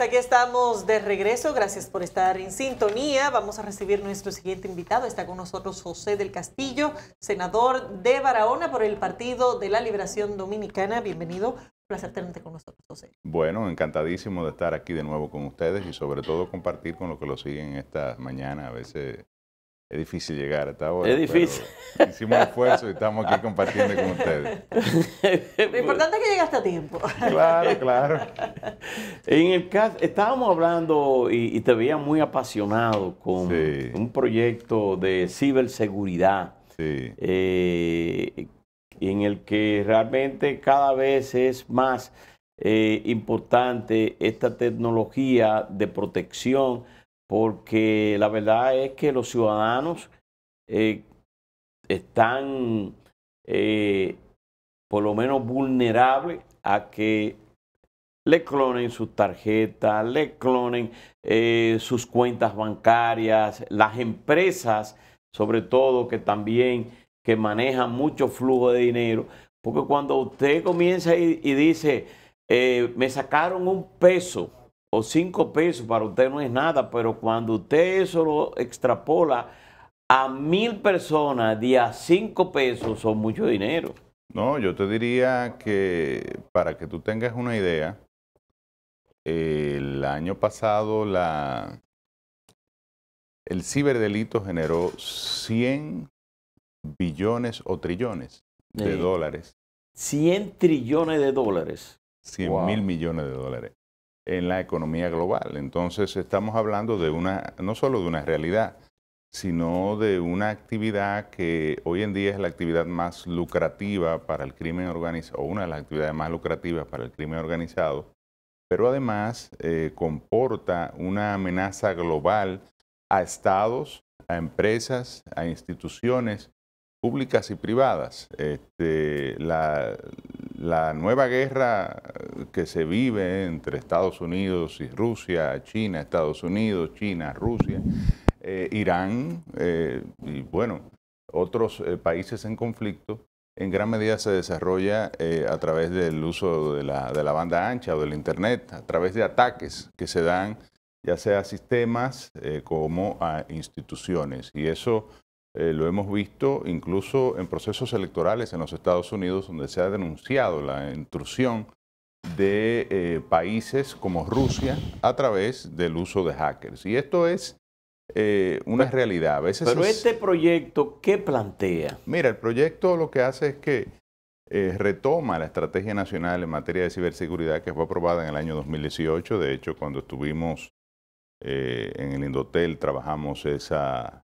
aquí estamos de regreso. Gracias por estar en sintonía. Vamos a recibir nuestro siguiente invitado. Está con nosotros José del Castillo, senador de Barahona por el Partido de la Liberación Dominicana. Bienvenido. Un placer tenerte con nosotros, José. Bueno, encantadísimo de estar aquí de nuevo con ustedes y sobre todo compartir con los que lo siguen esta mañana. A veces es difícil llegar a esta hora. Es difícil. Hicimos esfuerzo y estamos aquí compartiendo con ustedes. Lo importante es que llegaste a tiempo. Claro, claro. En el caso, estábamos hablando y te veía muy apasionado con un proyecto de ciberseguridad. Sí. En el que realmente cada vez es más importante esta tecnología de protección, porque la verdad es que los ciudadanos están por lo menos vulnerables a que le clonen sus tarjetas, le clonen sus cuentas bancarias, las empresas, sobre todo, que también que manejan mucho flujo de dinero, porque cuando usted comienza y dice, me sacaron $1 o 5 pesos, para usted no es nada, pero cuando usted eso lo extrapola a 1000 personas, de a 5 pesos, son mucho dinero. No, yo te diría que para que tú tengas una idea, el año pasado el ciberdelito generó 100 billones o trillones de dólares. 100 trillones de dólares. 100 mil millones de dólares en la economía global. Entonces estamos hablando de no solo de una realidad, sino de una actividad que hoy en día es la actividad más lucrativa para el crimen organizado, o una de las actividades más lucrativas para el crimen organizado, pero además comporta una amenaza global a estados, a empresas, a instituciones públicas y privadas. La nueva guerra que se vive entre Estados Unidos y Rusia, China, Estados Unidos, China, Rusia, Irán y bueno, otros países en conflicto, en gran medida se desarrolla a través del uso de la banda ancha o del Internet, a través de ataques que se dan ya sea a sistemas como a instituciones. Y eso lo hemos visto incluso en procesos electorales en los Estados Unidos, donde se ha denunciado la intrusión de países como Rusia a través del uso de hackers. Y esto es una realidad. A veces pero este proyecto, ¿qué plantea? Mira, el proyecto lo que hace es que retoma la Estrategia Nacional en materia de ciberseguridad que fue aprobada en el año 2018. De hecho, cuando estuvimos en el Indotel trabajamos esa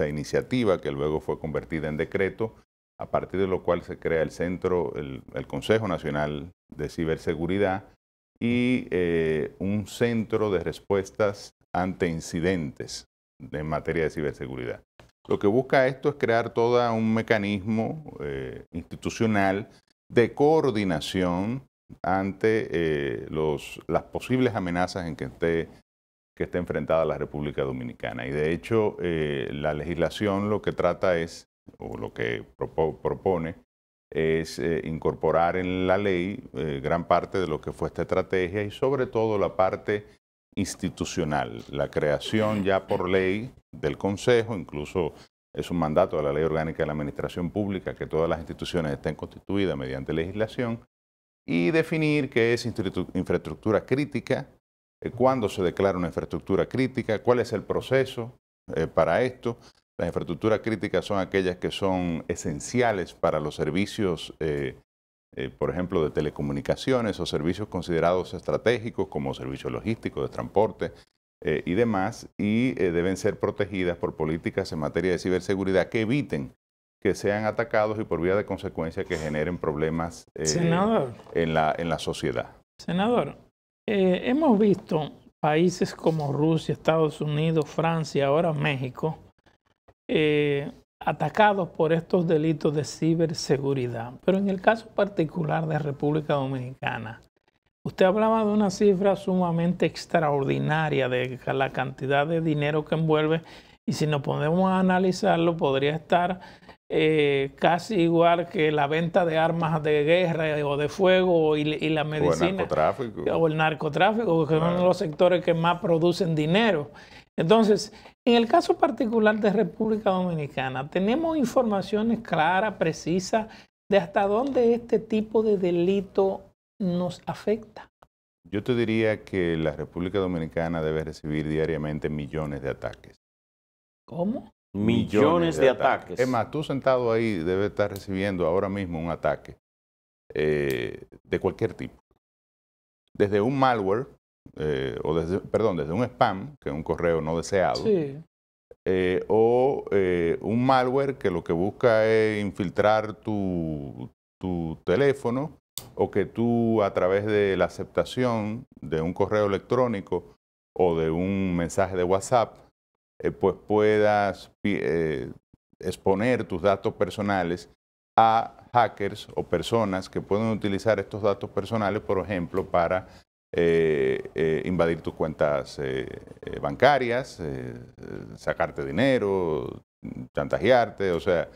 iniciativa que luego fue convertida en decreto, a partir de lo cual se crea el Consejo Nacional de Ciberseguridad y un centro de respuestas ante incidentes en materia de ciberseguridad. Lo que busca esto es crear todo un mecanismo institucional de coordinación ante las posibles amenazas en que esté enfrentada la República Dominicana. Y de hecho, la legislación lo que trata es, o lo que propone, es incorporar en la ley gran parte de lo que fue esta estrategia y sobre todo la parte institucional, la creación ya por ley del Consejo, incluso es un mandato de la Ley Orgánica de la Administración Pública que todas las instituciones estén constituidas mediante legislación y definir qué es infraestructura crítica, cuándo se declara una infraestructura crítica, cuál es el proceso para esto. Las infraestructuras críticas son aquellas que son esenciales para los servicios, por ejemplo, de telecomunicaciones o servicios considerados estratégicos como servicios logísticos, de transporte y demás, y deben ser protegidas por políticas en materia de ciberseguridad que eviten que sean atacados y por vía de consecuencia que generen problemas en la sociedad. Senador, hemos visto países como Rusia, Estados Unidos, Francia, ahora México, atacados por estos delitos de ciberseguridad. Pero en el caso particular de República Dominicana, usted hablaba de una cifra sumamente extraordinaria de la cantidad de dinero que envuelve y si nos podemos analizarlo podría estar casi igual que la venta de armas de guerra o de fuego y la medicina. O el narcotráfico. O el narcotráfico, que son los sectores que más producen dinero. Entonces, en el caso particular de República Dominicana, tenemos informaciones claras, precisas, de hasta dónde este tipo de delito nos afecta. Yo te diría que la República Dominicana debe recibir diariamente millones de ataques. ¿Cómo? Millones de ataques. Es más, tú sentado ahí debes estar recibiendo ahora mismo un ataque de cualquier tipo. Desde un malware, desde un spam, que es un correo no deseado, Sí. o un malware que lo que busca es infiltrar tu teléfono, o que tú a través de la aceptación de un correo electrónico o de un mensaje de WhatsApp, pues puedas exponer tus datos personales a hackers o personas que pueden utilizar estos datos personales, por ejemplo, para invadir tus cuentas bancarias, sacarte dinero, chantajearte, o sea,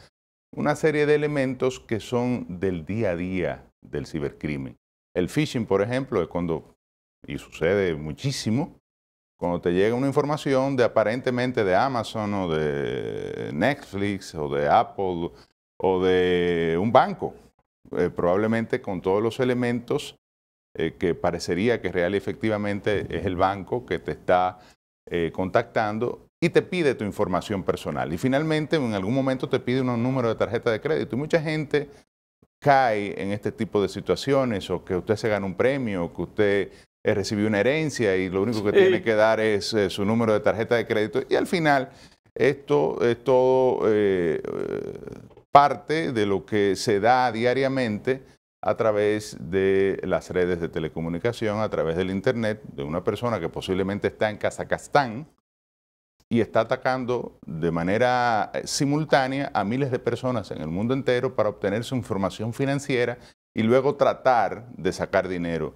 una serie de elementos que son del día a día del cibercrimen. El phishing, por ejemplo, es cuando, y sucede muchísimo, cuando te llega una información de aparentemente de Amazon o de Netflix o de Apple o de un banco, probablemente con todos los elementos que parecería que real y efectivamente es el banco que te está contactando y te pide tu información personal. Y finalmente, en algún momento te pide un número de tarjeta de crédito. Y mucha gente cae en este tipo de situaciones, o que usted se gana un premio, o que usted recibió una herencia y lo único que tiene que dar es su número de tarjeta de crédito. Y al final, esto es todo parte de lo que se da diariamente a través de las redes de telecomunicación, a través del Internet, de una persona que posiblemente está en Kazajstán y está atacando de manera simultánea a miles de personas en el mundo entero para obtener su información financiera y luego tratar de sacar dinero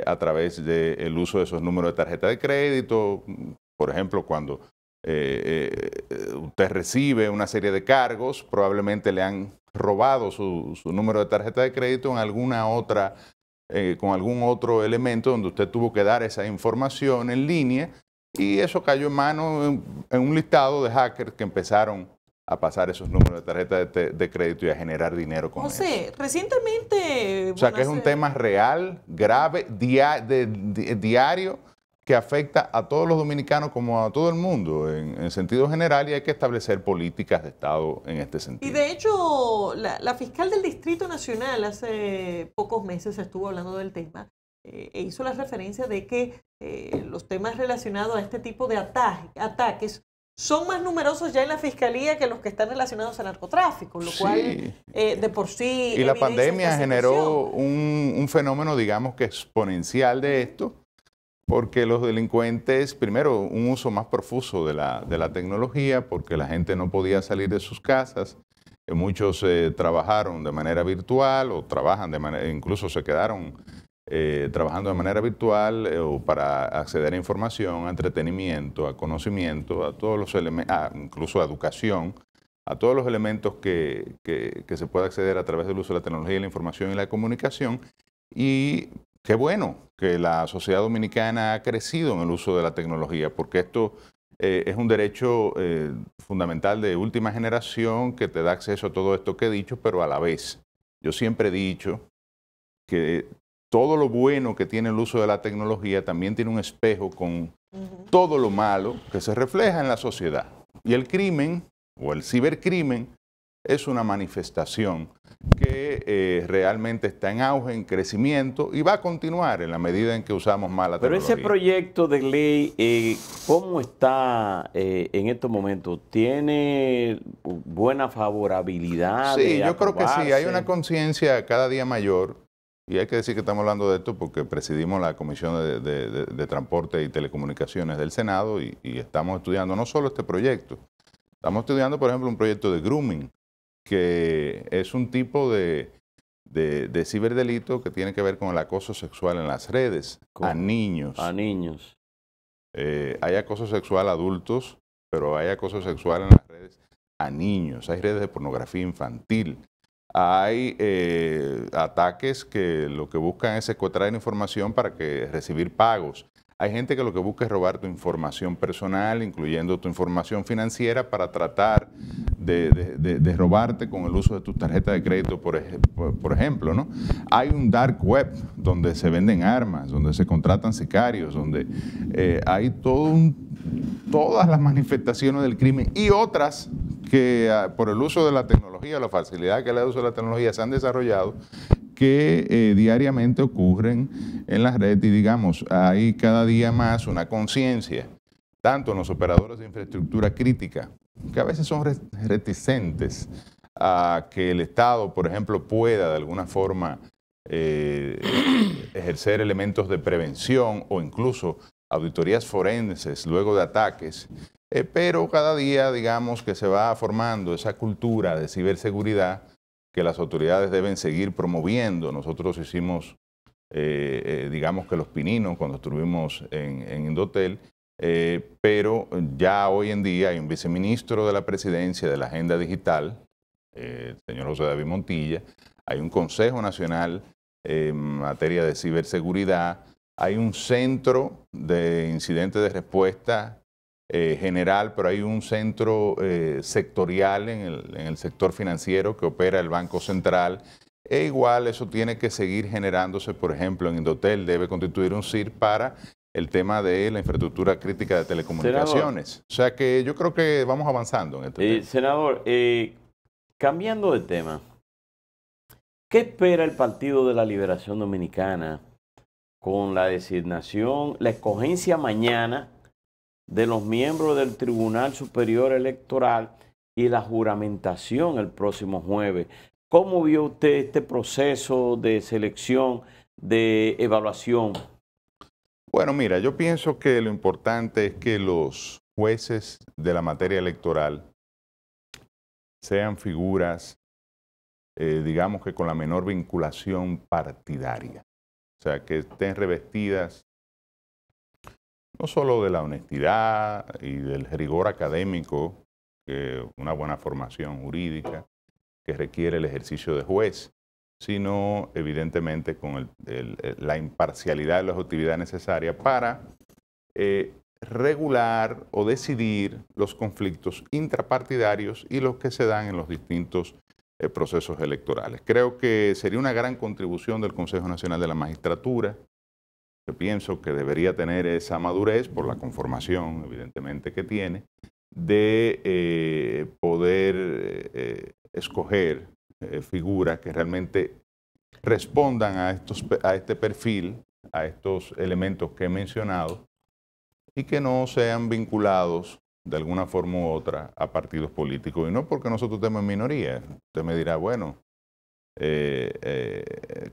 a través del uso de esos números de tarjeta de crédito. Por ejemplo, cuando usted recibe una serie de cargos, probablemente le han robado su número de tarjeta de crédito en alguna otra, con algún otro elemento donde usted tuvo que dar esa información en línea, y eso cayó en manos en un listado de hackers que empezaron a pasar esos números de tarjeta de crédito y a generar dinero con eso. Recientemente... O sea, que es un tema real, grave, diario, que afecta a todos los dominicanos como a todo el mundo en sentido general, y hay que establecer políticas de Estado en este sentido. Y de hecho, la fiscal del Distrito Nacional hace pocos meses estuvo hablando del tema e hizo la referencia de que los temas relacionados a este tipo de ataques son más numerosos ya en la fiscalía que los que están relacionados al narcotráfico, lo cual de por sí... Y la pandemia generó un fenómeno, digamos que exponencial de esto, porque los delincuentes, primero, un uso más profuso de la tecnología, porque la gente no podía salir de sus casas, muchos trabajaron de manera virtual o trabajan incluso se quedaron trabajando de manera virtual o para acceder a información, a entretenimiento, a conocimiento, a todos los elementos, incluso a educación, a todos los elementos que se puede acceder a través del uso de la tecnología, la información y la comunicación. Y qué bueno que la sociedad dominicana ha crecido en el uso de la tecnología, porque esto es un derecho fundamental de última generación que te da acceso a todo esto que he dicho, pero a la vez, yo siempre he dicho que todo lo bueno que tiene el uso de la tecnología también tiene un espejo con todo lo malo que se refleja en la sociedad. Y el crimen, o el cibercrimen, es una manifestación que realmente está en auge, en crecimiento, y va a continuar en la medida en que usamos más la tecnología. Pero ese proyecto de ley, ¿cómo está en estos momentos? ¿Tiene buena favorabilidad? Sí, yo creo que sí. Hay una conciencia cada día mayor, y hay que decir que estamos hablando de esto porque presidimos la Comisión de Transporte y Telecomunicaciones del Senado, y estamos estudiando no solo este proyecto, estamos estudiando, por ejemplo, un proyecto de grooming, que es un tipo de ciberdelito que tiene que ver con el acoso sexual en las redes a niños. A niños. Hay acoso sexual a adultos, pero hay acoso sexual en las redes a niños, hay redes de pornografía infantil, hay ataques que lo que buscan es secuestrar información para recibir pagos. Hay gente que lo que busca es robar tu información personal, incluyendo tu información financiera, para tratar de robarte con el uso de tus tarjetas de crédito, por ejemplo, ¿no? Hay un dark web donde se venden armas, donde se contratan sicarios, donde hay todas las manifestaciones del crimen y otras que por el uso de la tecnología, la facilidad que le da el uso de la tecnología, se han desarrollado, que diariamente ocurren en las redes y digamos, hay cada día más una conciencia, tanto en los operadores de infraestructura crítica, que a veces son reticentes a que el Estado, por ejemplo, pueda de alguna forma ejercer elementos de prevención o incluso auditorías forenses luego de ataques, pero cada día, digamos, que se va formando esa cultura de ciberseguridad que las autoridades deben seguir promoviendo. Nosotros hicimos, digamos que los pininos cuando estuvimos en Indotel, pero ya hoy en día hay un viceministro de la presidencia de la agenda digital, el señor José David Montilla, hay un Consejo Nacional en materia de ciberseguridad, hay un centro de incidentes de respuesta general, pero hay un centro sectorial en el sector financiero que opera el Banco Central. E igual eso tiene que seguir generándose, por ejemplo, en Indotel debe constituir un CIR para el tema de la infraestructura crítica de telecomunicaciones. Senador, o sea que yo creo que vamos avanzando en este tema. Senador, cambiando de tema, ¿qué espera el Partido de la Liberación Dominicana con la designación, la escogencia mañana de los miembros del Tribunal Superior Electoral y la juramentación el próximo jueves? ¿Cómo vio usted este proceso de selección, de evaluación? Bueno, mira, yo pienso que lo importante es que los jueces de la materia electoral sean figuras, digamos que con la menor vinculación partidaria. O sea, que estén revestidas no solo de la honestidad y del rigor académico, que una buena formación jurídica que requiere el ejercicio de juez, sino evidentemente con la imparcialidad y la objetividad necesaria para regular o decidir los conflictos intrapartidarios y los que se dan en los distintos procesos electorales. Creo que sería una gran contribución del Consejo Nacional de la Magistratura, que pienso que debería tener esa madurez por la conformación, evidentemente, que tiene, de poder escoger figuras que realmente respondan a este perfil, a estos elementos que he mencionado, y que no sean vinculados de alguna forma u otra a partidos políticos. Y no porque nosotros estemos en minoría. Usted me dirá, bueno,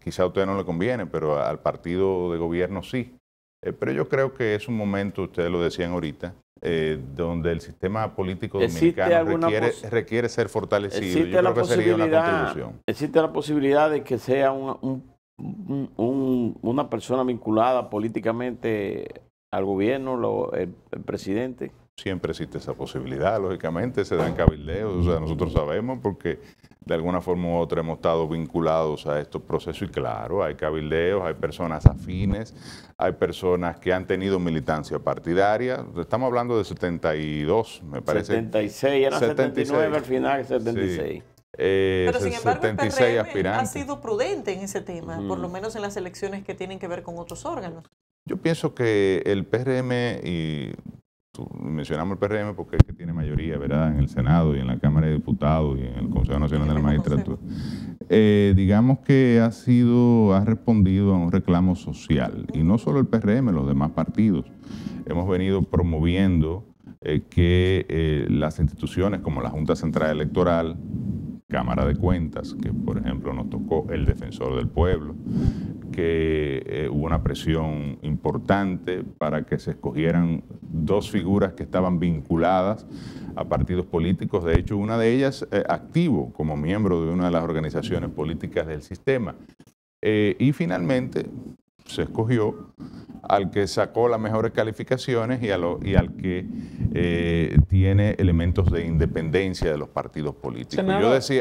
quizá a usted no le conviene, pero al partido de gobierno sí. Pero yo creo que es un momento, ustedes lo decían ahorita, donde el sistema político dominicano requiere ser fortalecido. Yo creo que sería una contribución. ¿Existe la posibilidad de que sea una persona vinculada políticamente al gobierno, el presidente? Siempre existe esa posibilidad, lógicamente, se dan cabildeos, o sea, nosotros sabemos porque de alguna forma u otra hemos estado vinculados a estos procesos y claro, hay cabildeos, hay personas afines, hay personas que han tenido militancia partidaria, estamos hablando de 72, me parece. 76, eran 79 al final, 76. Sí. Pero sin embargo el PRM ha aspirantes. sido prudente en ese tema, por lo menos en las elecciones que tienen que ver con otros órganos. Yo pienso que el PRM, y mencionamos el PRM porque es que tiene mayoría, ¿verdad?, en el Senado y en la Cámara de Diputados y en el Consejo Nacional de la Magistratura, digamos que ha respondido a un reclamo social, y no solo el PRM, los demás partidos. Hemos venido promoviendo que las instituciones como la Junta Central Electoral, Cámara de Cuentas, que por ejemplo nos tocó el Defensor del Pueblo, que hubo una presión importante para que se escogieran dos figuras que estaban vinculadas a partidos políticos, de hecho una de ellas activo como miembro de una de las organizaciones políticas del sistema. Y finalmente se escogió al que sacó las mejores calificaciones y al que tiene elementos de independencia de los partidos políticos.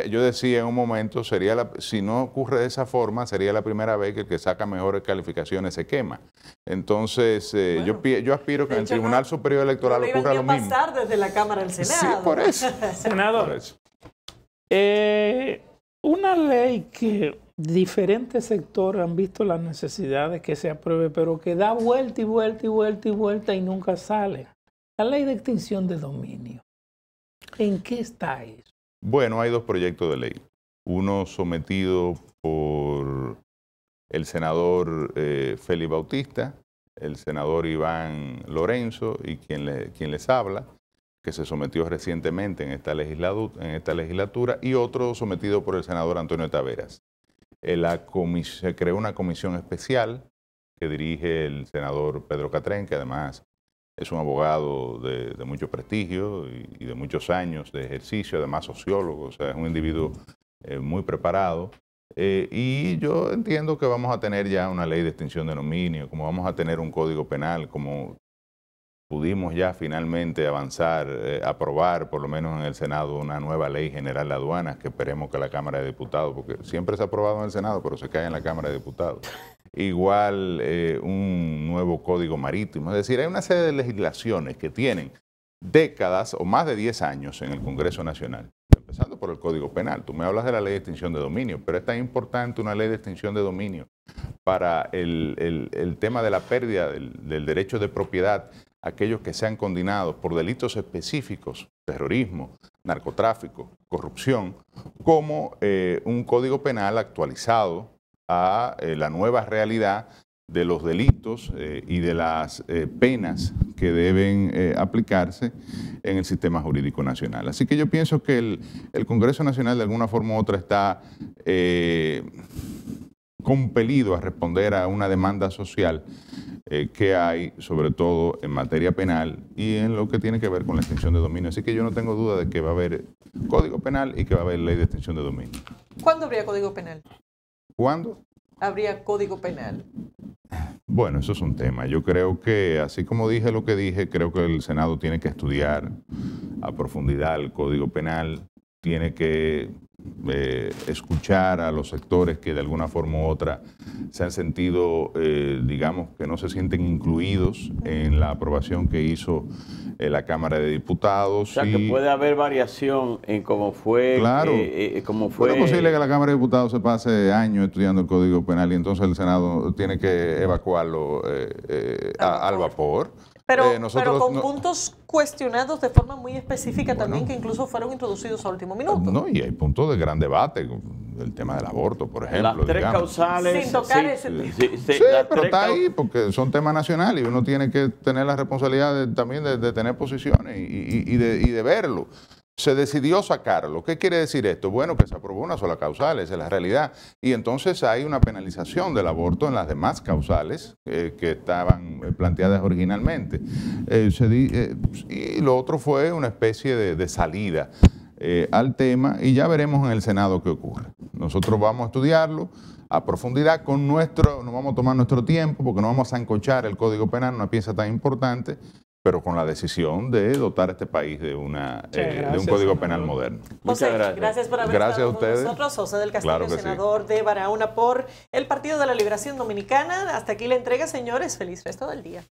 Yo decía en un momento, si no ocurre de esa forma, sería la primera vez que el que saca mejores calificaciones se quema. Entonces, bueno, yo aspiro que en el Tribunal Superior Electoral ocurra lo mismo. pasar desde la Cámara al Senado. Sí, por eso. Senador, por eso. Una ley que diferentes sectores han visto las necesidades que se apruebe, pero que da vuelta y vuelta y vuelta y vuelta y nunca sale. La ley de extinción de dominio. ¿En qué está eso? Bueno, hay dos proyectos de ley. Uno sometido por el senador Félix Bautista, el senador Iván Lorenzo y quien les habla, que se sometió recientemente en esta legislatura, y otro sometido por el senador Antonio Taveras. Se creó una comisión especial que dirige el senador Pedro Catrén, que además es un abogado de mucho prestigio y de muchos años de ejercicio, además sociólogo, o sea, es un individuo muy preparado. Y yo entiendo que vamos a tener ya una ley de extinción de dominio, como vamos a tener un código penal, como pudimos ya finalmente avanzar, aprobar por lo menos en el Senado una nueva ley general de aduanas que esperemos que la Cámara de Diputados, porque siempre se ha aprobado en el Senado, pero se cae en la Cámara de Diputados. Igual un nuevo código marítimo. Es decir, hay una serie de legislaciones que tienen décadas o más de 10 años en el Congreso Nacional, empezando por el Código Penal. Tú me hablas de la ley de extinción de dominio, pero es tan importante una ley de extinción de dominio para el tema de la pérdida del derecho de propiedad, aquellos que sean condenados por delitos específicos, terrorismo, narcotráfico, corrupción, como un código penal actualizado a la nueva realidad de los delitos y de las penas que deben aplicarse en el sistema jurídico nacional. Así que yo pienso que el Congreso Nacional de alguna forma u otra está compelido a responder a una demanda social que hay, sobre todo en materia penal y en lo que tiene que ver con la extinción de dominio. Así que yo no tengo duda de que va a haber código penal y que va a haber ley de extinción de dominio. ¿Cuándo habría código penal? ¿Cuándo? Habría código penal. Bueno, eso es un tema. Yo creo que, así como dije lo que dije, creo que el Senado tiene que estudiar a profundidad el código penal, tiene que escuchar a los sectores que de alguna forma u otra se han sentido, digamos, que no se sienten incluidos en la aprobación que hizo la Cámara de Diputados. O sea, que puede haber variación en cómo fue. Claro. Cómo fue. Es posible que la Cámara de Diputados se pase años estudiando el Código Penal y entonces el Senado tiene que evacuarlo al vapor. Pero con puntos cuestionados de forma muy específica también, que incluso fueron introducidos a último minuto. No, y hay puntos de gran debate, el tema del aborto, por ejemplo. Las tres causales. Sin tocar ese tema. Sí, pero está ahí porque son temas nacionales y uno tiene que tener la responsabilidad también de tener posiciones y de verlo. Se decidió sacarlo. ¿Qué quiere decir esto? Bueno, que se aprobó una sola causal, esa es la realidad. Y entonces hay una penalización del aborto en las demás causales que estaban planteadas originalmente. Y lo otro fue una especie de salida al tema y ya veremos en el Senado qué ocurre. Nosotros vamos a estudiarlo a profundidad nos vamos a tomar nuestro tiempo porque no vamos a zancochar el Código Penal, una pieza tan importante, pero con la decisión de dotar a este país de un código penal moderno. Muchas gracias. Gracias por haber estado con nosotros. José del Castillo, claro senador de Barahona por el Partido de la Liberación Dominicana. Hasta aquí la entrega, señores. Feliz resto del día.